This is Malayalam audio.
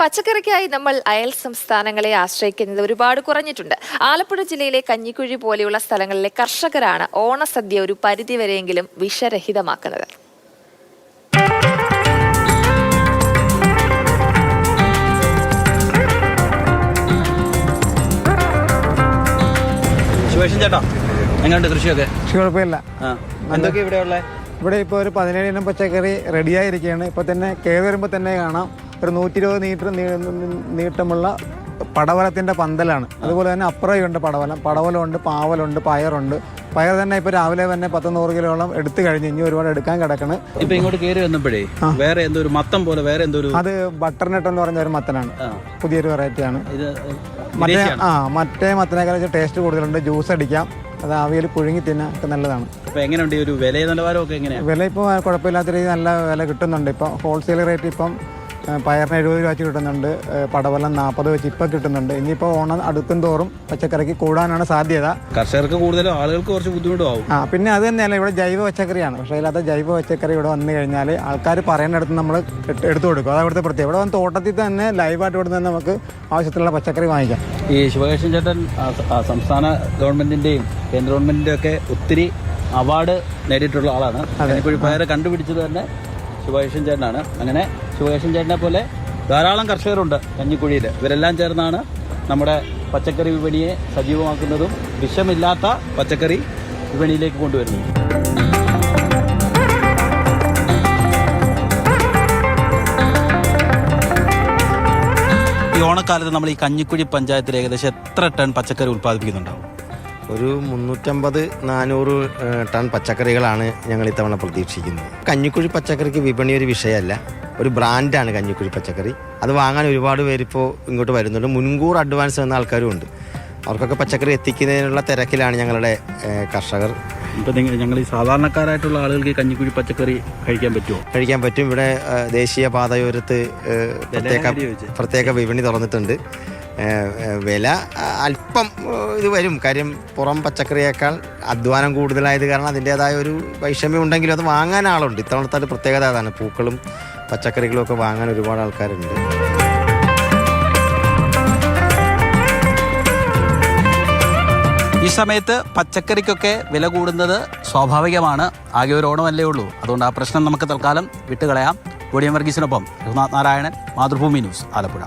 പച്ചക്കറിക്കായി നമ്മൾ അയൽ സംസ്ഥാനങ്ങളെ ആശ്രയിക്കുന്നത് ഒരുപാട് കുറഞ്ഞിട്ടുണ്ട്. ആലപ്പുഴ ജില്ലയിലെ കഞ്ഞിക്കുഴി പോലെയുള്ള സ്ഥലങ്ങളിലെ കർഷകരാണ് ഓണസദ്യ ഒരു പരിധിവരെയെങ്കിലും വിഷരഹിതമാക്കുന്നത്. ചേട്ടാ എങ്ങനെയുണ്ട് കൃഷിയൊക്കെ? കുഴപ്പമില്ല. എന്തൊക്കെ ഇവിടെ ഇപ്പോൾ ഒരു 17 ഇനം പച്ചക്കറി റെഡിയായിരിക്കുകയാണ്. ഇപ്പോൾ തന്നെ കയറി വരുമ്പോൾ തന്നെ കാണാം ഒരു 120 മീറ്റർ നീട്ടമുള്ള പടവലത്തിൻ്റെ പന്തലാണ്. അതുപോലെ തന്നെ അപ്പുറമുണ്ട് പടവലമുണ്ട്, പാവലുണ്ട്, പയറുണ്ട്. പയർ തന്നെ ഇപ്പോൾ രാവിലെ തന്നെ 100 കിലോളം എടുത്തു കഴിഞ്ഞ് ഇനി ഒരുപാട് എടുക്കാൻ കിടക്കണം. ഇപ്പൊ ഇങ്ങോട്ട് കയറി വന്നപ്പോഴേ വേറെ എന്തോ ഒരു മത്തം പോലെ വേറെ എന്തോ അത് ബട്ടർനട്ട് എന്ന് പറഞ്ഞ ഒരു മത്തനാണ്, പുതിയൊരു വെറൈറ്റിയാണ്. മറ്റേ മത്തനേക്കാൾ ടേസ്റ്റ് കൂടുതലുണ്ട്. ജ്യൂസ് അടിക്കാം, അത് ആവിയിൽ പുഴുങ്ങി തിന്നാൻ ഒക്കെ നല്ലതാണ്. എങ്ങനെയുണ്ട് ഒരു വില നിലവാരമൊക്കെ എങ്ങനെയാണ്? വില ഇപ്പോൾ കുഴപ്പമില്ലാത്ത രീതിയിൽ നല്ല വില കിട്ടുന്നുണ്ട്. ഇപ്പം ഹോൾസെയിൽ റേറ്റ് ഇപ്പം പയറിന് 70 രൂപ വെച്ച് കിട്ടുന്നുണ്ട്, പടവലം 40 വെച്ച് ഇപ്പം കിട്ടുന്നുണ്ട്. ഇനിയിപ്പോൾ ഓണം അടുത്തും തോറും പച്ചക്കറിക്ക് കൂടാനാണ് സാധ്യത. കർഷകർക്ക് കൂടുതലും ആളുകൾക്ക് കുറച്ച് ബുദ്ധിമുട്ടാവും. പിന്നെ അത് തന്നെയല്ല, ഇവിടെ ജൈവ പച്ചക്കറിയാണ്. പക്ഷേ ഇല്ലാത്ത ജൈവ പച്ചക്കറി ഇവിടെ വന്നു കഴിഞ്ഞാൽ ആൾക്കാർ പറയുന്നിടത്ത് നമ്മൾ എടുത്തു കൊടുക്കും. അത് അവിടുത്തെ പ്രത്യേകം. ഇവിടെ വന്ന് തോട്ടത്തിൽ തന്നെ ലൈവായിട്ട് ഇവിടെ നിന്ന് നമുക്ക് ആവശ്യത്തിലുള്ള പച്ചക്കറി വാങ്ങിക്കാം. ഈ ശിവകേശൻ ചേട്ടൻ സംസ്ഥാന ഗവൺമെന്റിന്റെയും കേന്ദ്ര ഗവൺമെന്റിന്റെയും ഒക്കെ ഒത്തിരി അവാർഡ് നേടിയിട്ടുള്ള ആളാണ്. കഞ്ഞിക്കുഴി പയർ കണ്ടുപിടിച്ചത് തന്നെ ശിവകേശൻ ചേട്ടനാണ്. അങ്ങനെ ശിവകേശൻ ചേട്ടനെ പോലെ ധാരാളം കർഷകരുണ്ട് കഞ്ഞിക്കുഴിയിൽ. ഇവരെല്ലാം ചേർന്നാണ് നമ്മുടെ പച്ചക്കറി വിപണിയെ സജീവമാക്കുന്നതും വിഷമില്ലാത്ത പച്ചക്കറി വിപണിയിലേക്ക് കൊണ്ടുവരുന്നത്. ഈ ഓണക്കാലത്ത് നമ്മൾ ഈ കഞ്ഞിക്കുഴി പഞ്ചായത്തിൽ ഏകദേശം എത്ര ടൺ പച്ചക്കറി ഉൽപ്പാദിപ്പിക്കുന്നുണ്ടാവും? ഒരു 350-400 ടൺ പച്ചക്കറികളാണ് ഞങ്ങൾ ഇത്തവണ പ്രതീക്ഷിക്കുന്നത്. കഞ്ഞിക്കുഴി പച്ചക്കറിക്ക് വിപണി ഒരു വിഷയമല്ല, ഒരു ബ്രാൻഡാണ് കഞ്ഞിക്കുഴി പച്ചക്കറി. അത് വാങ്ങാൻ ഒരുപാട് പേരിപ്പോൾ ഇങ്ങോട്ട് വരുന്നുണ്ട്. മുൻകൂർ അഡ്വാൻസ് തന്ന ആൾക്കാരും ഉണ്ട്. അവർക്കൊക്കെ പച്ചക്കറി എത്തിക്കുന്നതിനുള്ള തിരക്കിലാണ് ഞങ്ങളുടെ കർഷകർ. ഇപ്പം ഞങ്ങൾ ഈ സാധാരണക്കാരായിട്ടുള്ള ആളുകൾക്ക് കഞ്ഞിക്കുഴി പച്ചക്കറി കഴിക്കാൻ പറ്റുമോ? കഴിക്കാൻ പറ്റും. ഇവിടെ ദേശീയ പാതയോരത്ത് പ്രത്യേക വിപണി തുറന്നിട്ടുണ്ട്. വില അല്പം ഇത് വരും, കാര്യം പുറം പച്ചക്കറിയേക്കാൾ അധ്വാനം കൂടുതലായത് കാരണം അതിൻ്റേതായ ഒരു വൈഷമ്യം ഉണ്ടെങ്കിലും അത് വാങ്ങാൻ ആളുണ്ട്. ഇത്തവണത്തെ ഒരു പ്രത്യേകത അതാണ്. പൂക്കളും പച്ചക്കറികളും ഒക്കെ വാങ്ങാൻ ഒരുപാട് ആൾക്കാരുണ്ട്. ഈ സമയത്ത് പച്ചക്കറിക്കൊക്കെ വില കൂടുന്നത് സ്വാഭാവികമാണ്. ആകെ ഒരു ഓണമല്ലേ ഉള്ളൂ. അതുകൊണ്ട് ആ പ്രശ്നം നമുക്ക് തൽക്കാലം വിട്ടുകളയാം. ഒടിയൻ വർഗീസിനൊപ്പം രഘുനാഥ് നാരായണൻ, മാതൃഭൂമി ന്യൂസ്, ആലപ്പുഴ.